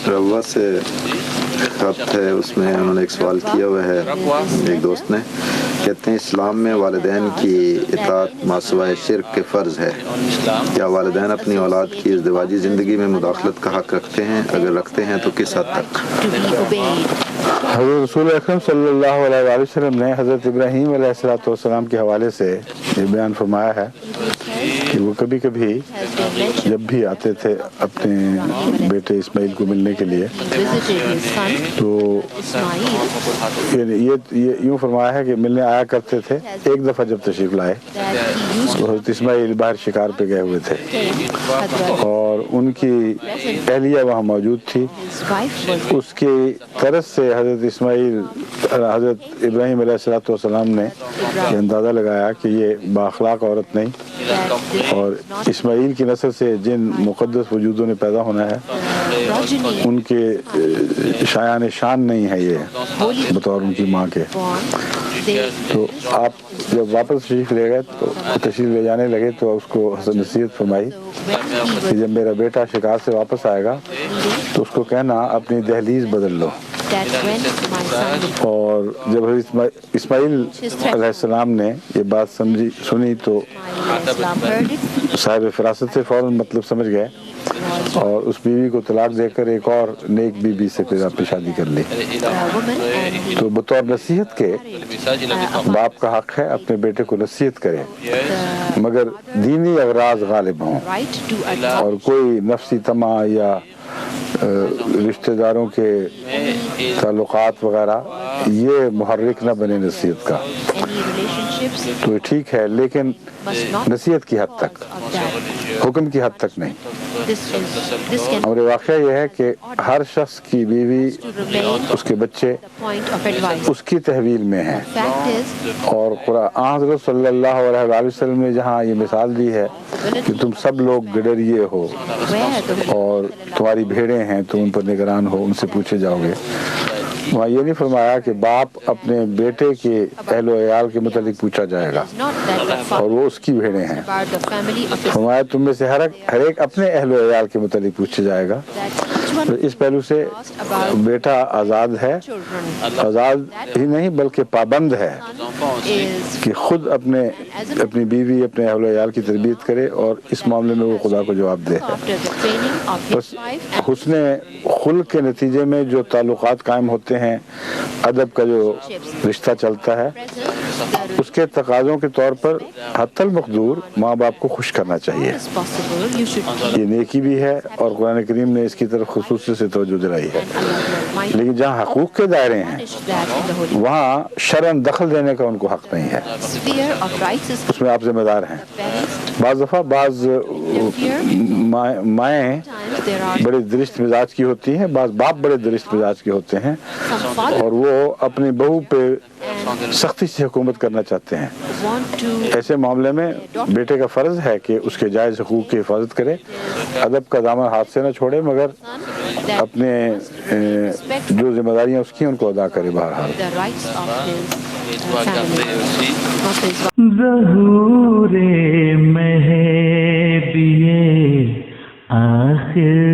रवा से खत है, उसमें उन्होंने एक सवाल किया हुआ है एक दोस्त ने, कहते हैं इस्लाम में वालिदैन की इताअत मासवाए शिर्क के फ़र्ज़ है, क्या वालिदैन अपनी औलाद की इज़दिवाजी ज़िंदगी में मुदाखलत का हक़ रखते हैं? अगर रखते हैं तो किस हद तक? हज़रत रसूल अकरम सल्लल्लाहु अलैहि वसल्लम ने हज़रत इब्राहीम अलैहिस्सलाम के हवाले से ये बयान फरमाया है कि वो कभी कभी जब भी आते थे अपने बेटे इस्माइल को मिलने के लिए, तो ये यूँ फरमाया है कि मिलने आया करते थे। एक दफ़ा जब तशरीफ़ लाए तो हज़रत इस्माइल बाहर शिकार पे गए हुए थे और उनकी अहलिया वहाँ मौजूद थी। उसकी तरस से हज़रत इब्राहीम अलैहिस्सलाम ने ये अंदाज़ा लगाया कि ये बाअखलाक औरत नहीं और इस्माइल की नस्ल से जिन मुक़द्दस वजूदों ने पैदा होना है उनके शायान शान नहीं है ये बतौर उनकी माँ के। तो आप जब वापस तशरीफ़ ले जाने लगे तो उसको नसीहत फरमाई कि जब मेरा बेटा शिकार से वापस आएगा तो उसको कहना अपनी दहलीज़ बदल लो। और जब इस्माइल अलैहिस्सलाम ने ये बात सुनी तो साहिब फिरासत से फ़ौरन मतलब समझ गए और उस बीवी को तलाक देकर एक और नेक बीवी से फिर आपने शादी कर ली। तो बतौर नसीहत के बाप का हक़ है अपने बेटे को नसीहत करे, मगर दीनी अगराज़ गालिब हों और कोई नफ्सी तमा या रिश्तेदारों के ताल्लुकात वगैरह ये मुहर्रिक न बने नसीहत का। तो ठीक है, लेकिन नसीहत की हद तक, हुक्म की हद तक नहीं। और वाक़या यह है कि हर शख्स की बीवी, उसके बच्चे उसकी तहवील में हैं और कुरान हज़रत सल्लल्लाहु अलैहि वसल्लम ने जहाँ ये मिसाल दी है कि तुम सब लोग गडरिए हो और तुम्हारी भेड़ें हैं, तुम उन पर निगरान हो, उनसे पूछे जाओगे, वहाँ ये नहीं फरमाया कि बाप अपने बेटे के अहलो अयाल के मुतालिक पूछा जाएगा और वो उसकी भेड़ें हैं। फरमाया तुम में से हर एक अपने अहलो अयाल के मुतालिक पूछा जाएगा। तो इस पहलू से बेटा आज़ाद है, आज़ाद ही नहीं बल्कि पाबंद है कि खुद अपनी बीवी अपने अहलो अयाल की तरबियत करे और इस मामले में वो खुदा को जवाब दे। बस हुस्ने खुल्क के नतीजे में जो ताल्लुकात कायम होते हैं, अदब का जो रिश्ता चलता है, उसके तकाज़ों के तौर पर हत्तल मक़दूर माँ बाप को खुश करना चाहिए। ये नेकी भी है और कुरान करीम ने इसकी तरफ खुसूसी से तवज्जो दिलाई है। लेकिन जहाँ हकूक़ के दायरे हैं वहाँ शरन दखल देने का उनको हक़ नहीं है, उसमें आप ज़िम्मेदार हैं। बाज़ दफ़ा माएँ बड़े दरिश्त मिजाज की होती हैं, बाप बड़े दरिश्त मिजाज के होते हैं और वो अपनी बहू पे सख्ती से हुकूमत करना चाहते हैं। ऐसे मामले में बेटे का फ़र्ज़ है कि उसके जायज़ हकूक़ की हिफाजत करे, अदब का दामन हाथ से न छोड़े, मगर अपने जो जिम्मेदारियाँ उसकी उनको अदा करे। बहरहाल ज़हूरे महबिये आखिर